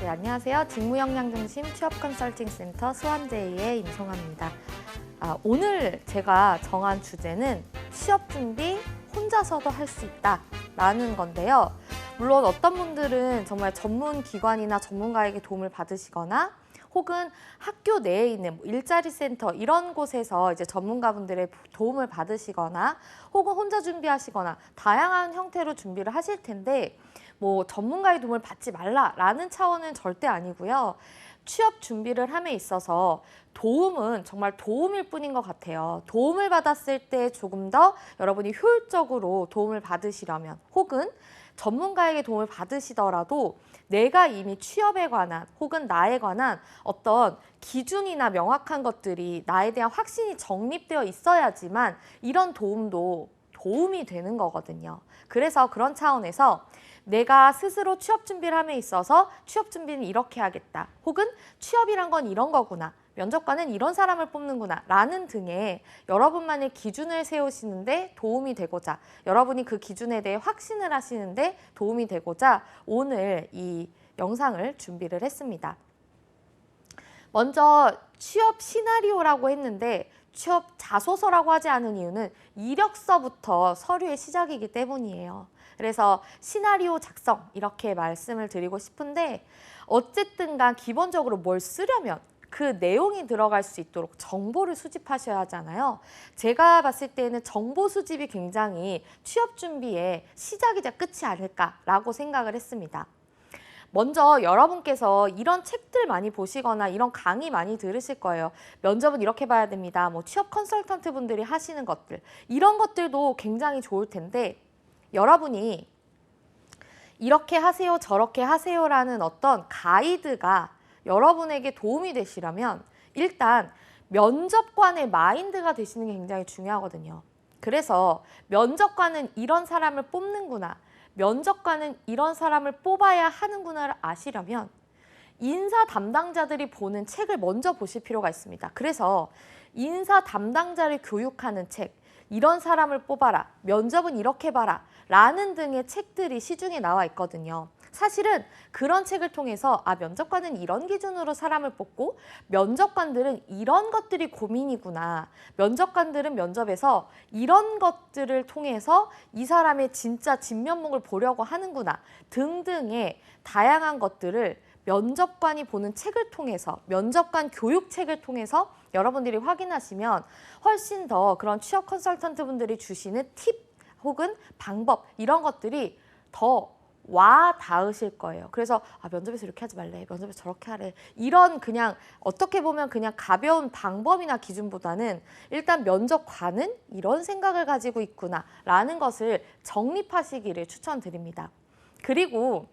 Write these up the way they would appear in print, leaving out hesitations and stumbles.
네, 안녕하세요. 직무역량중심 취업컨설팅센터 수완제이의 임송아입니다. 오늘 제가 정한 주제는 취업준비 혼자서도 할 수 있다라는 건데요. 물론 어떤 분들은 정말 전문 기관이나 전문가에게 도움을 받으시거나 혹은 학교 내에 있는 일자리 센터 이런 곳에서 이제 전문가분들의 도움을 받으시거나 혹은 혼자 준비하시거나 다양한 형태로 준비를 하실 텐데 뭐 전문가의 도움을 받지 말라라는 차원은 절대 아니고요. 취업 준비를 함에 있어서 도움은 정말 도움일 뿐인 것 같아요. 도움을 받았을 때 조금 더 여러분이 효율적으로 도움을 받으시려면 혹은 전문가에게 도움을 받으시더라도 내가 이미 취업에 관한 혹은 나에 관한 어떤 기준이나 명확한 것들이 나에 대한 확신이 정립되어 있어야지만 이런 도움도 도움이 되는 거거든요. 그래서 그런 차원에서 내가 스스로 취업 준비를 함에 있어서 취업 준비는 이렇게 하겠다. 혹은 취업이란 건 이런 거구나. 면접관은 이런 사람을 뽑는구나. 라는 등의 여러분만의 기준을 세우시는데 도움이 되고자 여러분이 그 기준에 대해 확신을 하시는데 도움이 되고자 오늘 이 영상을 준비를 했습니다. 먼저 취업 시나리오라고 했는데 취업 자소서라고 하지 않은 이유는 이력서부터 서류의 시작이기 때문이에요. 그래서 시나리오 작성 이렇게 말씀을 드리고 싶은데 어쨌든 간 기본적으로 뭘 쓰려면 그 내용이 들어갈 수 있도록 정보를 수집하셔야 하잖아요. 제가 봤을 때는 정보 수집이 굉장히 취업 준비의 시작이자 끝이 아닐까라고 생각을 했습니다. 먼저 여러분께서 이런 책들 많이 보시거나 이런 강의 많이 들으실 거예요. 면접은 이렇게 봐야 됩니다. 뭐 취업 컨설턴트 분들이 하시는 것들 이런 것들도 굉장히 좋을 텐데 여러분이 이렇게 하세요 저렇게 하세요라는 어떤 가이드가 여러분에게 도움이 되시려면 일단 면접관의 마인드가 되시는 게 굉장히 중요하거든요. 그래서 면접관은 이런 사람을 뽑는구나. 면접관은 이런 사람을 뽑아야 하는구나를 아시려면 인사 담당자들이 보는 책을 먼저 보실 필요가 있습니다. 그래서 인사 담당자를 교육하는 책, 이런 사람을 뽑아라, 면접은 이렇게 봐라 라는 등의 책들이 시중에 나와 있거든요. 사실은 그런 책을 통해서 면접관은 이런 기준으로 사람을 뽑고 면접관들은 이런 것들이 고민이구나. 면접관들은 면접에서 이런 것들을 통해서 이 사람의 진짜 진면목을 보려고 하는구나 등등의 다양한 것들을 면접관이 보는 책을 통해서 면접관 교육책을 통해서 여러분들이 확인하시면 훨씬 더 그런 취업 컨설턴트 분들이 주시는 팁 혹은 방법 이런 것들이 더 와 닿으실 거예요. 그래서 면접에서 이렇게 하지 말래. 면접에서 저렇게 하래. 이런 그냥 어떻게 보면 그냥 가벼운 방법이나 기준보다는 일단 면접관은 이런 생각을 가지고 있구나 라는 것을 정립하시기를 추천드립니다. 그리고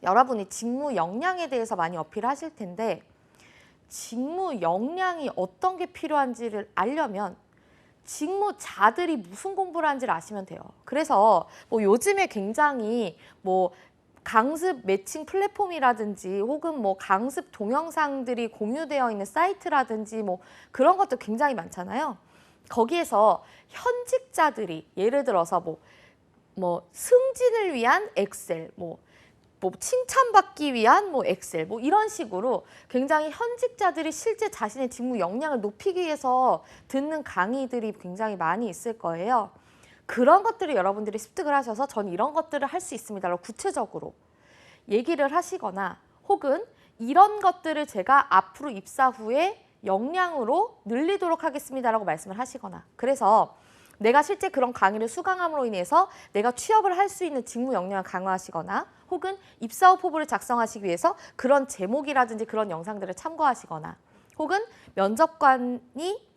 여러분이 직무 역량에 대해서 많이 어필하실 텐데 직무 역량이 어떤 게 필요한지를 알려면 직무자들이 무슨 공부를 하는지를 아시면 돼요. 그래서 뭐 요즘에 굉장히 뭐 강습 매칭 플랫폼이라든지 혹은 뭐 강습 동영상들이 공유되어 있는 사이트라든지 뭐 그런 것도 굉장히 많잖아요. 거기에서 현직자들이 예를 들어서 뭐 승진을 위한 엑셀, 뭐 칭찬받기 위한 엑셀 이런 식으로 굉장히 현직자들이 실제 자신의 직무 역량을 높이기 위해서 듣는 강의들이 굉장히 많이 있을 거예요. 그런 것들을 여러분들이 습득을 하셔서 전 이런 것들을 할 수 있습니다라고 구체적으로 얘기를 하시거나 혹은 이런 것들을 제가 앞으로 입사 후에 역량으로 늘리도록 하겠습니다라고 말씀을 하시거나 그래서 내가 실제 그런 강의를 수강함으로 인해서 내가 취업을 할 수 있는 직무 역량을 강화하시거나 혹은 입사 후 포부를 작성하시기 위해서 그런 제목이라든지 그런 영상들을 참고하시거나 혹은 면접관이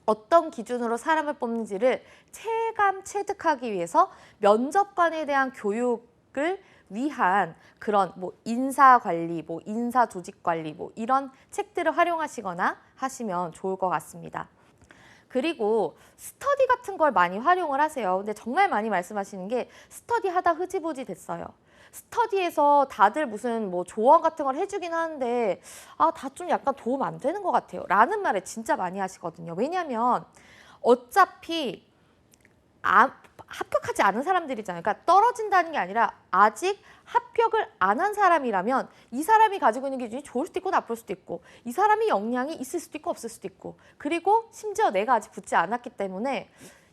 어떤 기준으로 사람을 뽑는지를 체감 체득하기 위해서 면접관에 대한 교육을 위한 그런 인사관리, 인사조직관리 이런 책들을 활용하시거나 하시면 좋을 것 같습니다. 그리고 스터디 같은 걸 많이 활용을 하세요. 근데 정말 많이 말씀하시는 게 스터디 하다 흐지부지 됐어요. 스터디에서 다들 무슨 조언 같은 걸 해주긴 하는데 다 좀 약간 도움 안 되는 것 같아요 라는 말을 진짜 많이 하시거든요. 왜냐하면 어차피 합격하지 않은 사람들이잖아요. 그러니까 떨어진다는 게 아니라 아직 합격을 안 한 사람이라면 이 사람이 가지고 있는 기준이 좋을 수도 있고 나쁠 수도 있고 이 사람이 역량이 있을 수도 있고 없을 수도 있고 그리고 심지어 내가 아직 붙지 않았기 때문에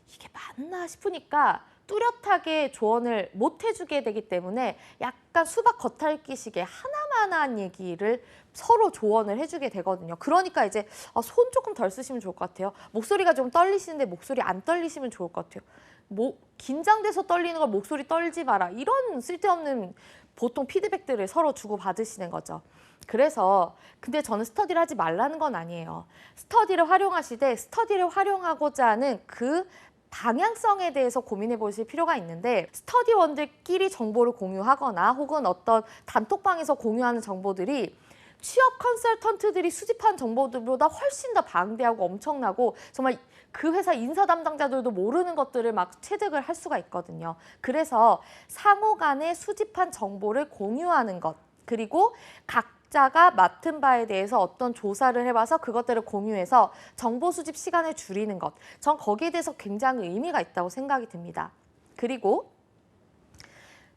이게 맞나 싶으니까 뚜렷하게 조언을 못 해주게 되기 때문에 약간 수박 겉핥기식의 하나만한 얘기를 서로 조언을 해주게 되거든요. 그러니까 이제 손 조금 덜 쓰시면 좋을 것 같아요. 목소리가 좀 떨리시는데 목소리 안 떨리시면 좋을 것 같아요. 뭐 긴장돼서 떨리는 걸 목소리 떨지 마라. 이런 쓸데없는 보통 피드백들을 서로 주고받으시는 거죠. 그래서 근데 저는 스터디를 하지 말라는 건 아니에요. 스터디를 활용하시되 스터디를 활용하고자 하는 그 방향성에 대해서 고민해 보실 필요가 있는데 스터디원들끼리 정보를 공유하거나 혹은 어떤 단톡방에서 공유하는 정보들이 취업 컨설턴트들이 수집한 정보들보다 훨씬 더 방대하고 엄청나고 정말 그 회사 인사 담당자들도 모르는 것들을 막 체득을 할 수가 있거든요. 그래서 상호 간에 수집한 정보를 공유하는 것 그리고 각자가 맡은 바에 대해서 어떤 조사를 해봐서 그것들을 공유해서 정보 수집 시간을 줄이는 것. 전 거기에 대해서 굉장히 의미가 있다고 생각이 듭니다. 그리고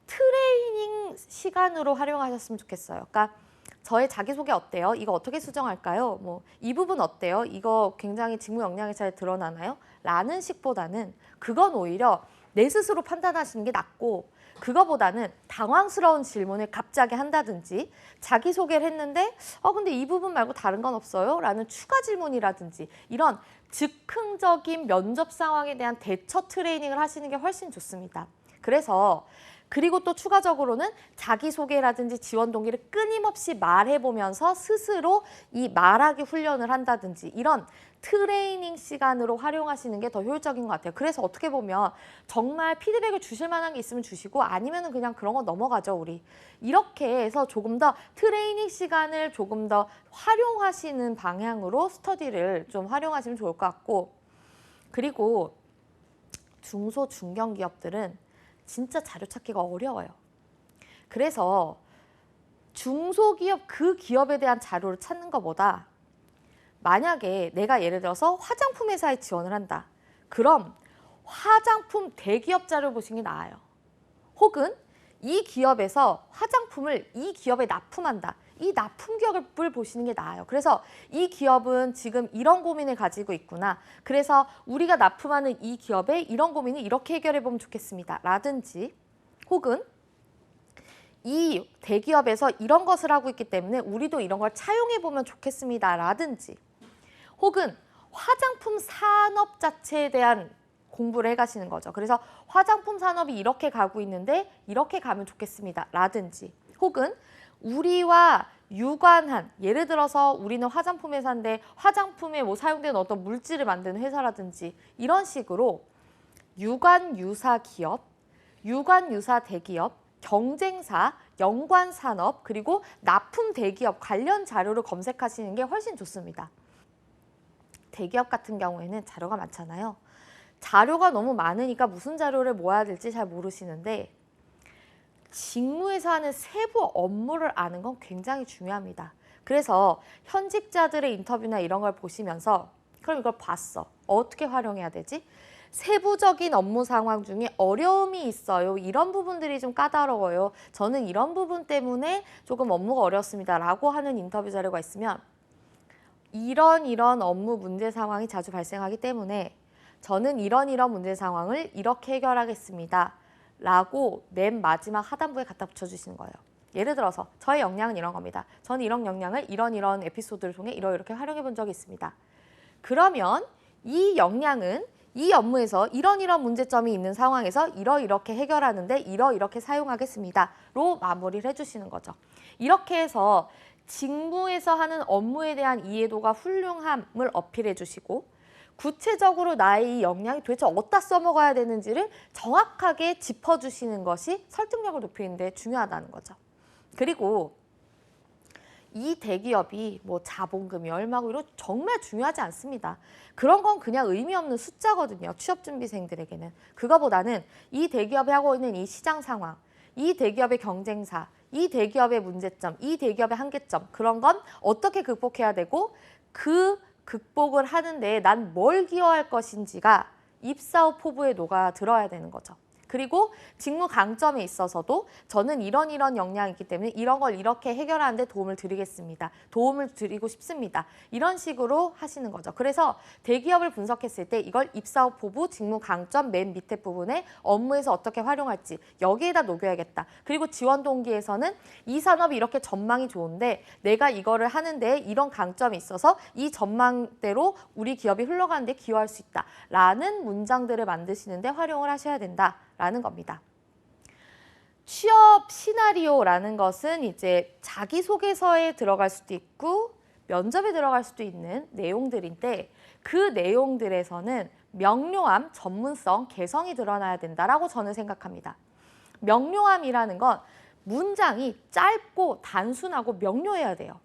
트레이닝 시간으로 활용하셨으면 좋겠어요. 그러니까 저의 자기소개 어때요? 이거 어떻게 수정할까요? 뭐 이 부분 어때요? 이거 굉장히 직무 역량이 잘 드러나나요? 라는 식보다는 그건 오히려 내 스스로 판단하시는 게 낫고 그거보다는 당황스러운 질문을 갑자기 한다든지 자기소개를 했는데 근데 이 부분 말고 다른 건 없어요? 라는 추가 질문이라든지 이런 즉흥적인 면접 상황에 대한 대처 트레이닝을 하시는 게 훨씬 좋습니다. 그리고 또 추가적으로는 자기소개라든지 지원 동기를 끊임없이 말해보면서 스스로 이 말하기 훈련을 한다든지 이런 트레이닝 시간으로 활용하시는 게 더 효율적인 것 같아요. 그래서 어떻게 보면 정말 피드백을 주실 만한 게 있으면 주시고 아니면은 그냥 그런 거 넘어가죠, 우리. 이렇게 해서 조금 더 트레이닝 시간을 조금 더 활용하시는 방향으로 스터디를 좀 활용하시면 좋을 것 같고 그리고 중소, 중견 기업들은 진짜 자료 찾기가 어려워요. 그래서 중소기업 그 기업에 대한 자료를 찾는 것보다 만약에 내가 예를 들어서 화장품 회사에 지원을 한다. 그럼 화장품 대기업 자료를 보시는 게 나아요. 혹은 이 기업에서 화장품을 이 기업에 납품한다. 이 납품 기업을 보시는 게 나아요. 그래서 이 기업은 지금 이런 고민을 가지고 있구나. 그래서 우리가 납품하는 이 기업의 이런 고민을 이렇게 해결해 보면 좋겠습니다. 라든지 혹은 이 대기업에서 이런 것을 하고 있기 때문에 우리도 이런 걸 차용해 보면 좋겠습니다. 라든지 혹은 화장품 산업 자체에 대한 공부를 해가시는 거죠. 그래서 화장품 산업이 이렇게 가고 있는데 이렇게 가면 좋겠습니다. 라든지 혹은 우리와 유관한 예를 들어서 우리는 화장품 회사인데 화장품에 뭐 사용되는 어떤 물질을 만드는 회사라든지 이런 식으로 유관 유사 기업, 유관 유사 대기업, 경쟁사, 연관 산업 그리고 납품 대기업 관련 자료를 검색하시는 게 훨씬 좋습니다. 대기업 같은 경우에는 자료가 많잖아요. 자료가 너무 많으니까 무슨 자료를 모아야 될지 잘 모르시는데 직무에서 하는 세부 업무를 아는 건 굉장히 중요합니다. 그래서 현직자들의 인터뷰나 이런 걸 보시면서 그럼 이걸 봤어. 어떻게 활용해야 되지? 세부적인 업무 상황 중에 어려움이 있어요. 이런 부분들이 좀 까다로워요. 저는 이런 부분 때문에 조금 업무가 어렵습니다. 라고 하는 인터뷰 자료가 있으면 이런 업무 문제 상황이 자주 발생하기 때문에 저는 이런 문제 상황을 이렇게 해결하겠습니다. 라고 맨 마지막 하단부에 갖다 붙여주시는 거예요. 예를 들어서 저의 역량은 이런 겁니다. 저는 이런 역량을 이런 에피소드를 통해 이렇게 활용해 본 적이 있습니다. 그러면 이 역량은 이 업무에서 이런 문제점이 있는 상황에서 이렇게 해결하는데 이렇게 사용하겠습니다. 로 마무리를 해주시는 거죠. 이렇게 해서 직무에서 하는 업무에 대한 이해도가 훌륭함을 어필해 주시고 구체적으로 나의 이 역량이 도대체 어디다 써먹어야 되는지를 정확하게 짚어주시는 것이 설득력을 높이는 데 중요하다는 거죠. 그리고 이 대기업이 뭐 자본금이 얼마고 이런 정말 중요하지 않습니다. 그런 건 그냥 의미 없는 숫자거든요. 취업준비생들에게는. 그거보다는 이 대기업이 하고 있는 이 시장 상황, 이 대기업의 경쟁사, 이 대기업의 문제점, 이 대기업의 한계점 그런 건 어떻게 극복해야 되고 그 극복을 하는데 난 뭘 기여할 것인지가 입사 후 포부에 녹아 들어야 되는 거죠. 그리고 직무 강점에 있어서도 저는 이런 역량이 있기 때문에 이런 걸 이렇게 해결하는 데 도움을 드리겠습니다. 도움을 드리고 싶습니다. 이런 식으로 하시는 거죠. 그래서 대기업을 분석했을 때 이걸 입사 후 포부, 직무 강점 맨 밑에 부분에 업무에서 어떻게 활용할지 여기에다 녹여야겠다. 그리고 지원 동기에서는 이 산업이 이렇게 전망이 좋은데 내가 이거를 하는데 이런 강점이 있어서 이 전망대로 우리 기업이 흘러가는 데 기여할 수 있다. 라는 문장들을 만드시는 데 활용을 하셔야 된다. 라는 겁니다. 취업 시나리오라는 것은 이제 자기소개서에 들어갈 수도 있고 면접에 들어갈 수도 있는 내용들인데 그 내용들에서는 명료함, 전문성, 개성이 드러나야 된다라고 저는 생각합니다. 명료함이라는 건 문장이 짧고 단순하고 명료해야 돼요.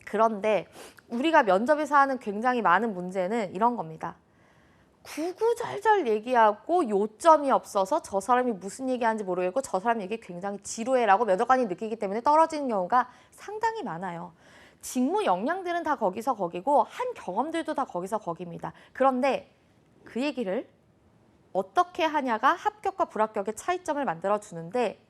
그런데 우리가 면접에서 하는 굉장히 많은 문제는 이런 겁니다. 구구절절 얘기하고 요점이 없어서 저 사람이 무슨 얘기하는지 모르겠고 저 사람 얘기 굉장히 지루해라고 면접관이 느끼기 때문에 떨어지는 경우가 상당히 많아요. 직무 역량들은 다 거기서 거기고 한 경험들도 다 거기서 거기입니다. 그런데 그 얘기를 어떻게 하냐가 합격과 불합격의 차이점을 만들어주는데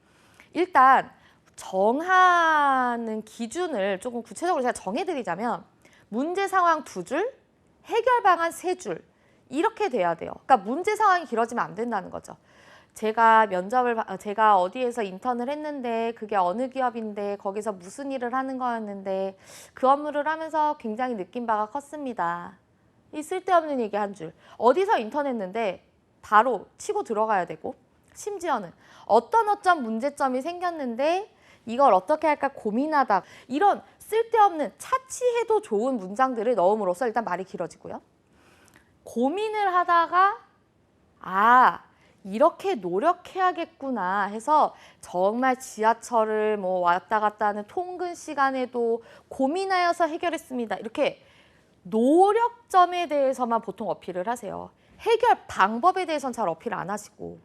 일단 정하는 기준을 조금 구체적으로 제가 정해드리자면 문제 상황 2줄, 해결 방안 3줄 이렇게 돼야 돼요. 그러니까 문제 상황이 길어지면 안 된다는 거죠. 제가 어디에서 인턴을 했는데 그게 어느 기업인데 거기서 무슨 일을 하는 거였는데 그 업무를 하면서 굉장히 느낀 바가 컸습니다. 이 쓸데없는 얘기 한 줄. 어디서 인턴했는데 바로 치고 들어가야 되고 심지어는 어떤 문제점이 생겼는데 이걸 어떻게 할까 고민하다 이런 쓸데없는 차치해도 좋은 문장들을 넣음으로써 일단 말이 길어지고요. 고민을 하다가 이렇게 노력해야겠구나 해서 정말 지하철을 뭐 왔다 갔다 하는 통근 시간에도 고민하여서 해결했습니다. 이렇게 노력점에 대해서만 보통 어필을 하세요. 해결 방법에 대해서는 잘 어필 안 하시고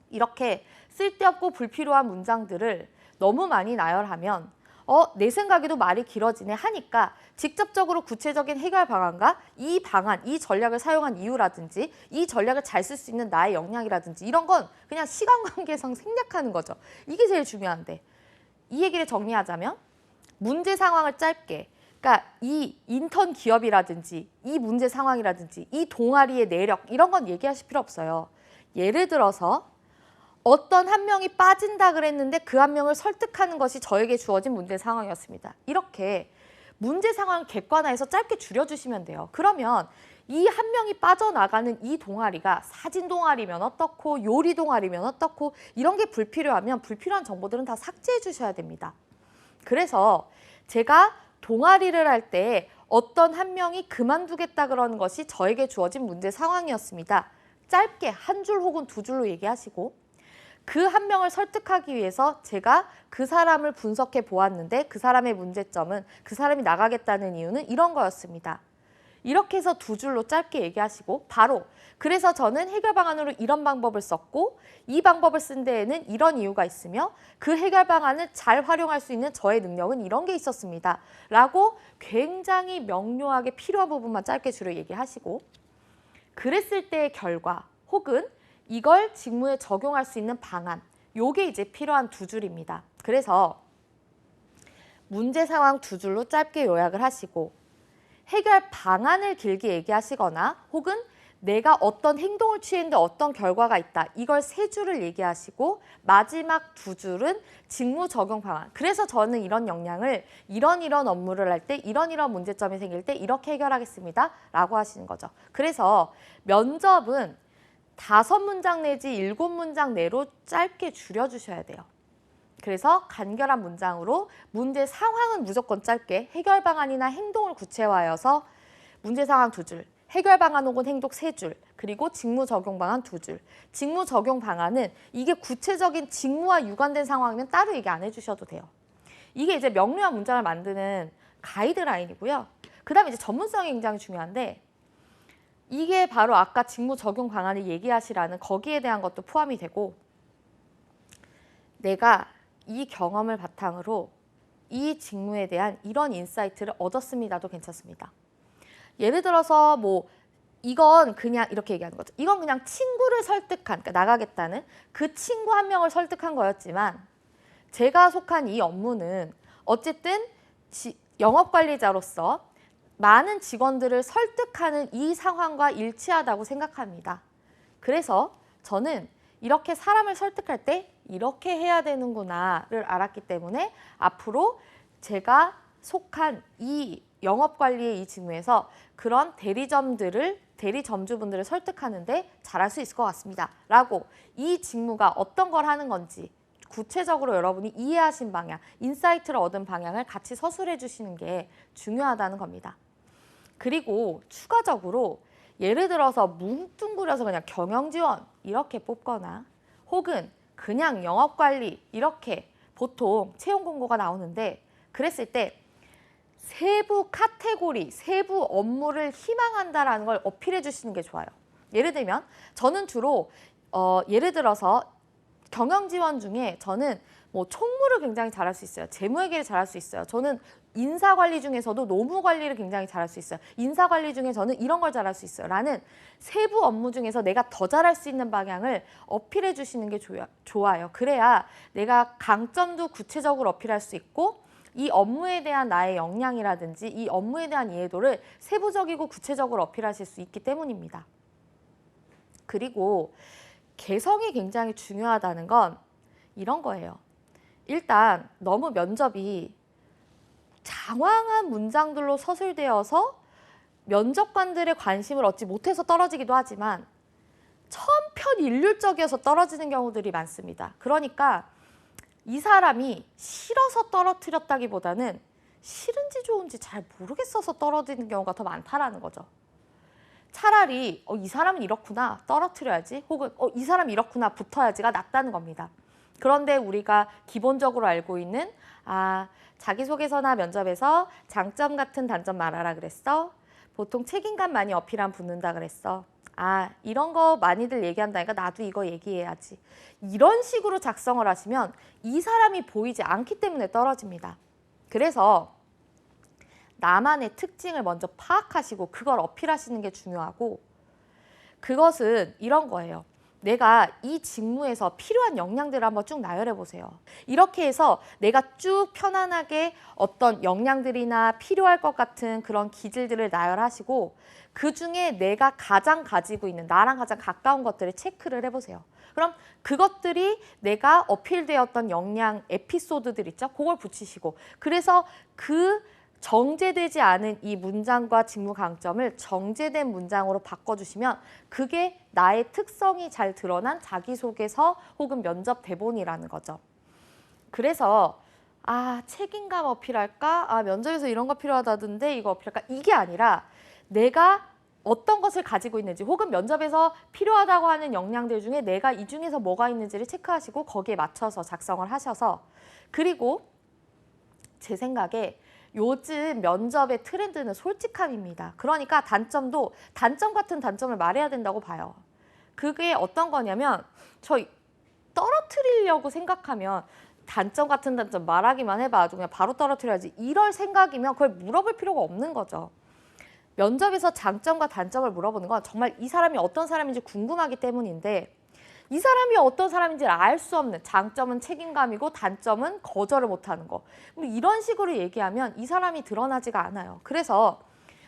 이렇게 쓸데없고 불필요한 문장들을 너무 많이 나열하면 내 생각에도 말이 길어지네 하니까 직접적으로 구체적인 해결 방안과 이 방안, 이 전략을 사용한 이유라든지 이 전략을 잘 쓸 수 있는 나의 역량이라든지 이런 건 그냥 시간 관계상 생략하는 거죠. 이게 제일 중요한데 이 얘기를 정리하자면 문제 상황을 짧게 그러니까 이 인턴 기업이라든지 이 문제 상황이라든지 이 동아리의 내력 이런 건 얘기하실 필요 없어요. 예를 들어서 어떤 한 명이 빠진다 그랬는데 그 한 명을 설득하는 것이 저에게 주어진 문제 상황이었습니다. 이렇게 문제 상황을 객관화해서 짧게 줄여주시면 돼요. 그러면 이 한 명이 빠져나가는 이 동아리가 사진 동아리면 어떻고 요리 동아리면 어떻고 이런 게 불필요하면 불필요한 정보들은 다 삭제해 주셔야 됩니다. 그래서 제가 동아리를 할 때 어떤 한 명이 그만두겠다 그러는 것이 저에게 주어진 문제 상황이었습니다. 짧게 한 줄 혹은 2줄로 얘기하시고 그 한 명을 설득하기 위해서 제가 그 사람을 분석해 보았는데 그 사람의 문제점은 그 사람이 나가겠다는 이유는 이런 거였습니다. 이렇게 해서 2줄로 짧게 얘기하시고 바로 그래서 저는 해결 방안으로 이런 방법을 썼고 이 방법을 쓴 데에는 이런 이유가 있으며 그 해결 방안을 잘 활용할 수 있는 저의 능력은 이런 게 있었습니다. 라고 굉장히 명료하게 필요한 부분만 짧게 줄여 얘기하시고 그랬을 때의 결과 혹은 이걸 직무에 적용할 수 있는 방안, 요게 이제 필요한 2줄입니다. 그래서 문제 상황 2줄로 짧게 요약을 하시고 해결 방안을 길게 얘기하시거나 혹은 내가 어떤 행동을 취했는데 어떤 결과가 있다. 이걸 3줄을 얘기하시고 마지막 2줄은 직무 적용 방안. 그래서 저는 이런 역량을 이런 업무를 할 때 이런 문제점이 생길 때 이렇게 해결하겠습니다. 라고 하시는 거죠. 그래서 면접은 5문장 내지 7문장 내로 짧게 줄여주셔야 돼요. 그래서 간결한 문장으로 문제 상황은 무조건 짧게 해결 방안이나 행동을 구체화하여서 문제 상황 2줄, 해결 방안 혹은 행동 3줄, 그리고 직무 적용 방안 2줄. 직무 적용 방안은 이게 구체적인 직무와 유관된 상황이면 따로 얘기 안 해주셔도 돼요. 이게 이제 명료한 문장을 만드는 가이드라인이고요. 그 다음에 이제 전문성이 굉장히 중요한데 이게 바로 아까 직무 적용 방안을 얘기하시라는 거기에 대한 것도 포함이 되고 내가 이 경험을 바탕으로 이 직무에 대한 이런 인사이트를 얻었습니다도 괜찮습니다. 예를 들어서 뭐 이건 그냥 이렇게 얘기하는 거죠. 이건 그냥 친구를 설득한, 그러니까 나가겠다는 그 친구 한 명을 설득한 거였지만 제가 속한 이 업무는 어쨌든 영업관리자로서 많은 직원들을 설득하는 이 상황과 일치하다고 생각합니다. 그래서 저는 이렇게 사람을 설득할 때 이렇게 해야 되는구나를 알았기 때문에 앞으로 제가 속한 이 영업관리의 이 직무에서 그런 대리점주분들을 설득하는데 잘할 수 있을 것 같습니다. 라고 이 직무가 어떤 걸 하는 건지 구체적으로 여러분이 이해하신 방향, 인사이트를 얻은 방향을 같이 서술해 주시는 게 중요하다는 겁니다. 그리고 추가적으로 예를 들어서 뭉뚱그려서 그냥 경영지원 이렇게 뽑거나 혹은 그냥 영업관리 이렇게 보통 채용 공고가 나오는데 그랬을 때 세부 카테고리, 세부 업무를 희망한다라는 걸 어필해 주시는 게 좋아요. 예를 들면 저는 주로 예를 들어서 경영지원 중에 저는 뭐 총무를 굉장히 잘할 수 있어요. 재무회계를 잘할 수 있어요. 저는 인사관리 중에서도 노무관리를 굉장히 잘할 수 있어요. 인사관리 중에 저는 이런 걸 잘할 수 있어요. 라는 세부 업무 중에서 내가 더 잘할 수 있는 방향을 어필해 주시는 게 좋아요. 그래야 내가 강점도 구체적으로 어필할 수 있고 이 업무에 대한 나의 역량이라든지 이 업무에 대한 이해도를 세부적이고 구체적으로 어필하실 수 있기 때문입니다. 그리고 개성이 굉장히 중요하다는 건 이런 거예요. 일단 너무 면접이 장황한 문장들로 서술되어서 면접관들의 관심을 얻지 못해서 떨어지기도 하지만 천편일률적이어서 떨어지는 경우들이 많습니다. 그러니까 이 사람이 싫어서 떨어뜨렸다기보다는 싫은지 좋은지 잘 모르겠어서 떨어지는 경우가 더 많다라는 거죠. 차라리 이 사람은 이렇구나 떨어뜨려야지 혹은 이 사람이 이렇구나 붙어야지가 낫다는 겁니다. 그런데 우리가 기본적으로 알고 있는 자기소개서나 면접에서 장점 같은 단점 말하라 그랬어. 보통 책임감 많이 어필하면 붙는다 그랬어. 이런 거 많이들 얘기한다니까 나도 이거 얘기해야지. 이런 식으로 작성을 하시면 이 사람이 보이지 않기 때문에 떨어집니다. 그래서 나만의 특징을 먼저 파악하시고 그걸 어필하시는 게 중요하고 그것은 이런 거예요. 내가 이 직무에서 필요한 역량들을 한번 쭉 나열해 보세요. 이렇게 해서 내가 쭉 편안하게 어떤 역량들이나 필요할 것 같은 그런 기질들을 나열하시고 그중에 내가 가장 가지고 있는 나랑 가장 가까운 것들을 체크를 해보세요. 그럼 그것들이 내가 어필되었던 역량 에피소드들 있죠? 그걸 붙이시고 그래서 그 정제되지 않은 이 문장과 직무 강점을 정제된 문장으로 바꿔주시면 그게 나의 특성이 잘 드러난 자기소개서 혹은 면접 대본이라는 거죠. 그래서 책임감 어필할까? 면접에서 이런 거 필요하다던데 이거 어필할까? 이게 아니라 내가 어떤 것을 가지고 있는지 혹은 면접에서 필요하다고 하는 역량들 중에 내가 이 중에서 뭐가 있는지를 체크하시고 거기에 맞춰서 작성을 하셔서 그리고 제 생각에 요즘 면접의 트렌드는 솔직함입니다. 그러니까 단점도 단점 같은 단점을 말해야 된다고 봐요. 그게 어떤 거냐면 저 떨어뜨리려고 생각하면 단점 같은 단점 말하기만 해봐. 아주 그냥 바로 떨어뜨려야지. 이럴 생각이면 그걸 물어볼 필요가 없는 거죠. 면접에서 장점과 단점을 물어보는 건 정말 이 사람이 어떤 사람인지 궁금하기 때문인데 이 사람이 어떤 사람인지를 알 수 없는 장점은 책임감이고 단점은 거절을 못하는 거. 이런 식으로 얘기하면 이 사람이 드러나지가 않아요. 그래서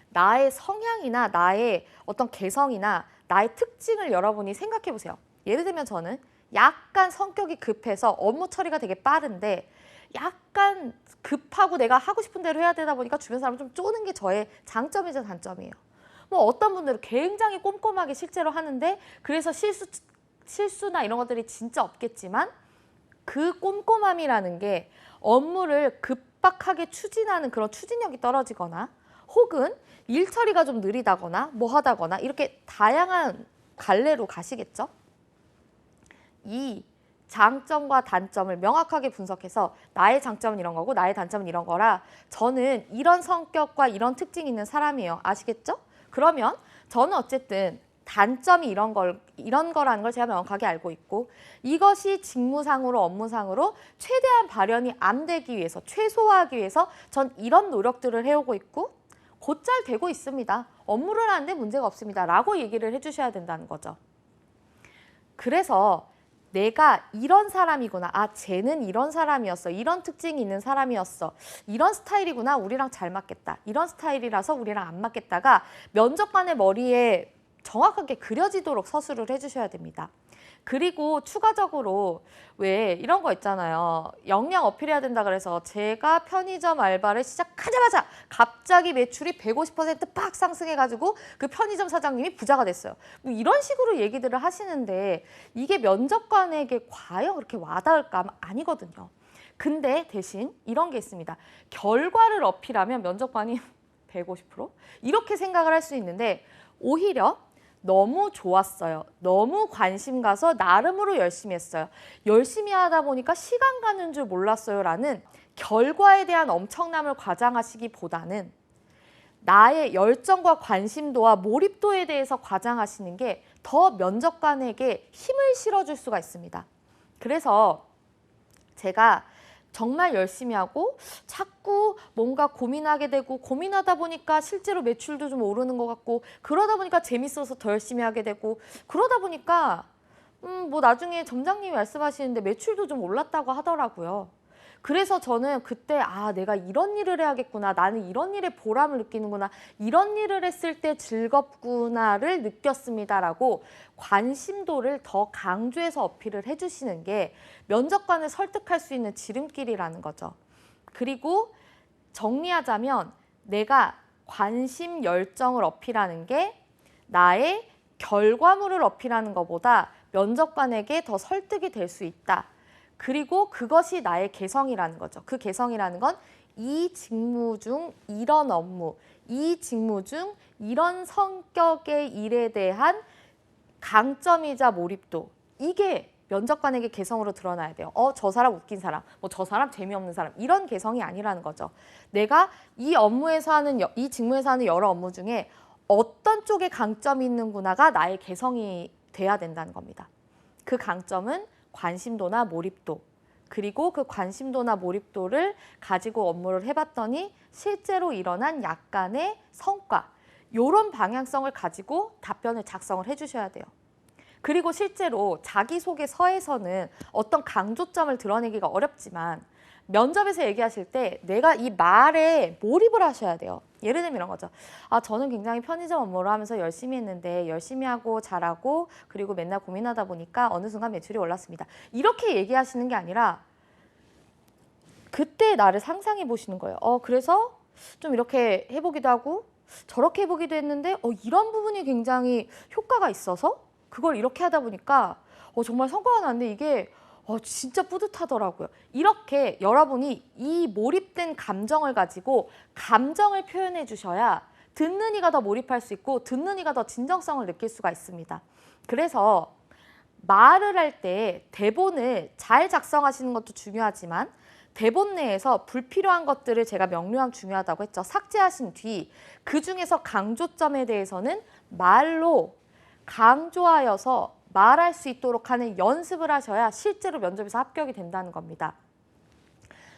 나의 성향이나 나의 어떤 개성이나 나의 특징을 여러분이 생각해 보세요. 예를 들면 저는 약간 성격이 급해서 업무 처리가 되게 빠른데 약간 급하고 내가 하고 싶은 대로 해야 되다 보니까 주변 사람을 좀 쪼는 게 저의 장점이자 단점이에요. 어떤 분들은 굉장히 꼼꼼하게 실제로 하는데 그래서 실수나 이런 것들이 진짜 없겠지만 그 꼼꼼함이라는 게 업무를 급박하게 추진하는 그런 추진력이 떨어지거나 혹은 일 처리가 좀 느리다거나 뭐 하다거나 이렇게 다양한 갈래로 가시겠죠? 이 장점과 단점을 명확하게 분석해서 나의 장점은 이런 거고 나의 단점은 이런 거라 저는 이런 성격과 이런 특징이 있는 사람이에요. 아시겠죠? 그러면 저는 어쨌든 단점이 이런 거라는 걸 제가 명확하게 알고 있고 이것이 직무상으로 업무상으로 최대한 발현이 안 되기 위해서 최소화하기 위해서 전 이런 노력들을 해오고 있고 곧잘 되고 있습니다. 업무를 하는데 문제가 없습니다. 라고 얘기를 해주셔야 된다는 거죠. 그래서 내가 이런 사람이구나. 아, 쟤는 이런 사람이었어. 이런 특징이 있는 사람이었어. 이런 스타일이구나. 우리랑 잘 맞겠다. 이런 스타일이라서 우리랑 안 맞겠다가 면접관의 머리에 정확하게 그려지도록 서술을 해주셔야 됩니다. 그리고 추가적으로 왜 이런 거 있잖아요. 역량 어필해야 된다 그래서 제가 편의점 알바를 시작하자마자 갑자기 매출이 150%팍 상승해가지고 그 편의점 사장님이 부자가 됐어요. 뭐 이런 식으로 얘기들을 하시는데 이게 면접관에게 과연 그렇게 와닿을까 하면 아니거든요. 근데 대신 이런 게 있습니다. 결과를 어필하면 면접관이 150% 이렇게 생각을 할 수 있는데 오히려 너무 좋았어요. 너무 관심 가서 나름으로 열심히 했어요. 열심히 하다 보니까 시간 가는 줄 몰랐어요. 라는 결과에 대한 엄청남을 과장하시기보다는 나의 열정과 관심도와 몰입도에 대해서 과장하시는 게 더 면접관에게 힘을 실어줄 수가 있습니다. 그래서 제가 정말 열심히 하고 자꾸 뭔가 고민하게 되고 고민하다 보니까 실제로 매출도 좀 오르는 것 같고 그러다 보니까 재밌어서 더 열심히 하게 되고 그러다 보니까 뭐 나중에 점장님이 말씀하시는데 매출도 좀 올랐다고 하더라고요. 그래서 저는 그때 아, 내가 이런 일을 해야겠구나. 나는 이런 일에 보람을 느끼는구나. 이런 일을 했을 때 즐겁구나를 느꼈습니다라고 관심도를 더 강조해서 어필을 해주시는 게 면접관을 설득할 수 있는 지름길이라는 거죠. 그리고 정리하자면 내가 관심, 열정을 어필하는 게 나의 결과물을 어필하는 것보다 면접관에게 더 설득이 될 수 있다. 그리고 그것이 나의 개성이라는 거죠. 그 개성이라는 건 이 직무 중 이런 업무, 이 직무 중 이런 성격의 일에 대한 강점이자 몰입도. 이게 면접관에게 개성으로 드러나야 돼요. 저 사람 웃긴 사람, 뭐 저 사람 재미없는 사람 이런 개성이 아니라는 거죠. 내가 이 업무에서 하는 이 직무에서 하는 여러 업무 중에 어떤 쪽에 강점이 있는구나가 나의 개성이 돼야 된다는 겁니다. 그 강점은 관심도나 몰입도, 그리고 그 관심도나 몰입도를 가지고 업무를 해봤더니 실제로 일어난 약간의 성과, 이런 방향성을 가지고 답변을 작성을 해주셔야 돼요. 그리고 실제로 자기소개서에서는 어떤 강조점을 드러내기가 어렵지만 면접에서 얘기하실 때 내가 이 말에 몰입을 하셔야 돼요. 예를 들면 이런 거죠. 아, 저는 굉장히 편의점 업무를 하면서 열심히 했는데 열심히 하고 잘하고 그리고 맨날 고민하다 보니까 어느 순간 매출이 올랐습니다. 이렇게 얘기하시는 게 아니라 그때 나를 상상해 보시는 거예요. 그래서 좀 이렇게 해보기도 하고 저렇게 해보기도 했는데 이런 부분이 굉장히 효과가 있어서 그걸 이렇게 하다 보니까 정말 성과가 났는데 이게 진짜 뿌듯하더라고요. 이렇게 여러분이 이 몰입된 감정을 가지고 감정을 표현해 주셔야 듣는 이가 더 몰입할 수 있고 듣는 이가 더 진정성을 느낄 수가 있습니다. 그래서 말을 할 때 대본을 잘 작성하시는 것도 중요하지만 대본 내에서 불필요한 것들을 제가 명료함 중요하다고 했죠. 삭제하신 뒤 그중에서 강조점에 대해서는 말로 강조하여서 말할 수 있도록 하는 연습을 하셔야 실제로 면접에서 합격이 된다는 겁니다.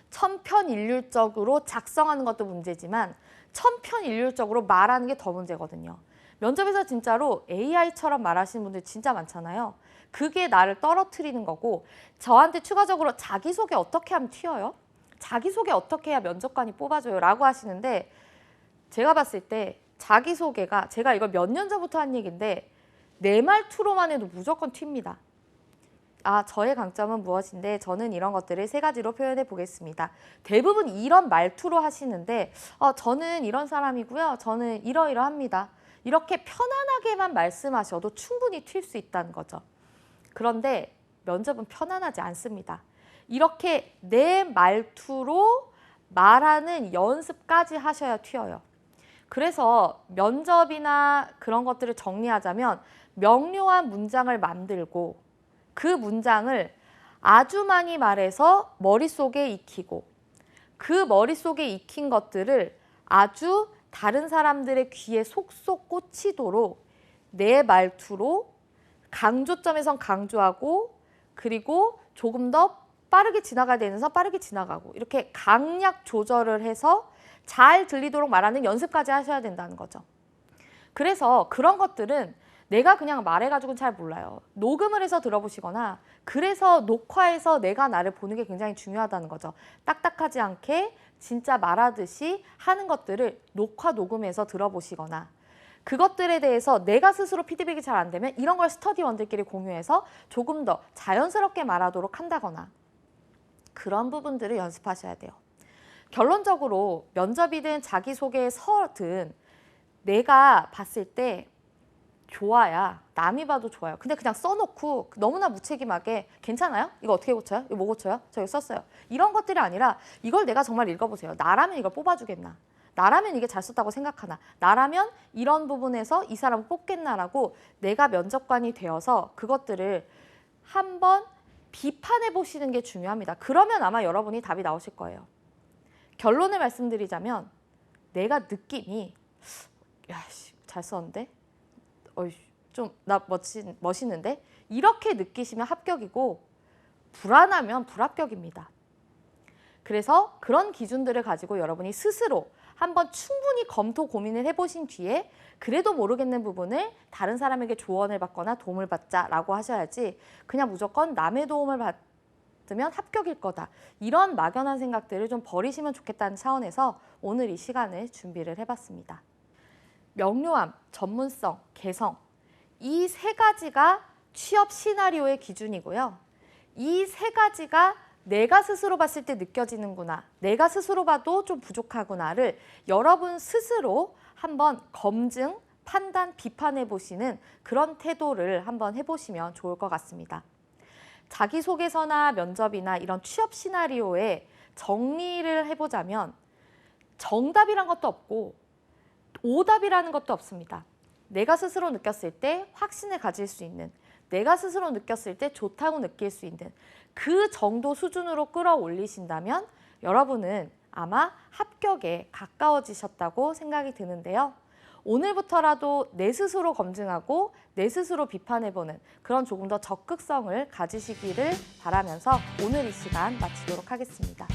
천편일률적으로 작성하는 것도 문제지만 천편일률적으로 말하는 게 더 문제거든요. 면접에서 진짜로 AI처럼 말하시는 분들 진짜 많잖아요. 그게 나를 떨어뜨리는 거고 저한테 추가적으로 자기소개 어떻게 하면 튀어요? 자기소개 어떻게 해야 면접관이 뽑아줘요? 라고 하시는데 제가 봤을 때 자기소개가 제가 이걸 몇 년 전부터 한 얘기인데 내 말투로만 해도 무조건 튑니다. 아, 저의 강점은 무엇인데 저는 이런 것들을 세 가지로 표현해 보겠습니다. 대부분 이런 말투로 하시는데 저는 이런 사람이고요. 저는 이러이러합니다. 이렇게 편안하게만 말씀하셔도 충분히 튈 수 있다는 거죠. 그런데 면접은 편안하지 않습니다. 이렇게 내 말투로 말하는 연습까지 하셔야 튀어요. 그래서 면접이나 그런 것들을 정리하자면 명료한 문장을 만들고 그 문장을 아주 많이 말해서 머릿속에 익히고 그 머릿속에 익힌 것들을 아주 다른 사람들의 귀에 속속 꽂히도록 내 말투로 강조점에선 강조하고 그리고 조금 더 빠르게 지나가야 되면서 빠르게 지나가고 이렇게 강약 조절을 해서 잘 들리도록 말하는 연습까지 하셔야 된다는 거죠. 그래서 그런 것들은 내가 그냥 말해가지고는 잘 몰라요. 녹음을 해서 들어보시거나 그래서 녹화해서 내가 나를 보는 게 굉장히 중요하다는 거죠. 딱딱하지 않게 진짜 말하듯이 하는 것들을 녹음해서 들어보시거나 그것들에 대해서 내가 스스로 피드백이 잘 안 되면 이런 걸 스터디원들끼리 공유해서 조금 더 자연스럽게 말하도록 한다거나 그런 부분들을 연습하셔야 돼요. 결론적으로 면접이든 자기소개서든 내가 봤을 때 좋아야 남이 봐도 좋아요. 근데 그냥 써놓고 너무나 무책임하게 괜찮아요? 이거 어떻게 고쳐요? 이거 뭐 고쳐요? 저 이거 썼어요. 이런 것들이 아니라 이걸 내가 정말 읽어보세요. 나라면 이걸 뽑아주겠나? 나라면 이게 잘 썼다고 생각하나? 나라면 이런 부분에서 이 사람을 뽑겠나라고 내가 면접관이 되어서 그것들을 한번 비판해 보시는 게 중요합니다. 그러면 아마 여러분이 답이 나오실 거예요. 결론을 말씀드리자면 내가 느낌이 잘 썼는데? 좀 나 멋있는데? 이렇게 느끼시면 합격이고 불안하면 불합격입니다. 그래서 그런 기준들을 가지고 여러분이 스스로 한번 충분히 검토 고민을 해보신 뒤에 그래도 모르겠는 부분을 다른 사람에게 조언을 받거나 도움을 받자라고 하셔야지 그냥 무조건 남의 도움을 받으면 합격일 거다. 이런 막연한 생각들을 좀 버리시면 좋겠다는 차원에서 오늘 이 시간을 준비를 해봤습니다. 명료함, 전문성, 개성 이 세 가지가 취업 시나리오의 기준이고요. 이 세 가지가 내가 스스로 봤을 때 느껴지는구나, 내가 스스로 봐도 좀 부족하구나를 여러분 스스로 한번 검증, 판단, 비판해 보시는 그런 태도를 한번 해보시면 좋을 것 같습니다. 자기소개서나 면접이나 이런 취업 시나리오에 정리를 해보자면 정답이란 것도 없고 오답이라는 것도 없습니다. 내가 스스로 느꼈을 때 확신을 가질 수 있는, 내가 스스로 느꼈을 때 좋다고 느낄 수 있는 그 정도 수준으로 끌어올리신다면 여러분은 아마 합격에 가까워지셨다고 생각이 드는데요. 오늘부터라도 내 스스로 검증하고 내 스스로 비판해보는 그런 조금 더 적극성을 가지시기를 바라면서 오늘 이 시간 마치도록 하겠습니다.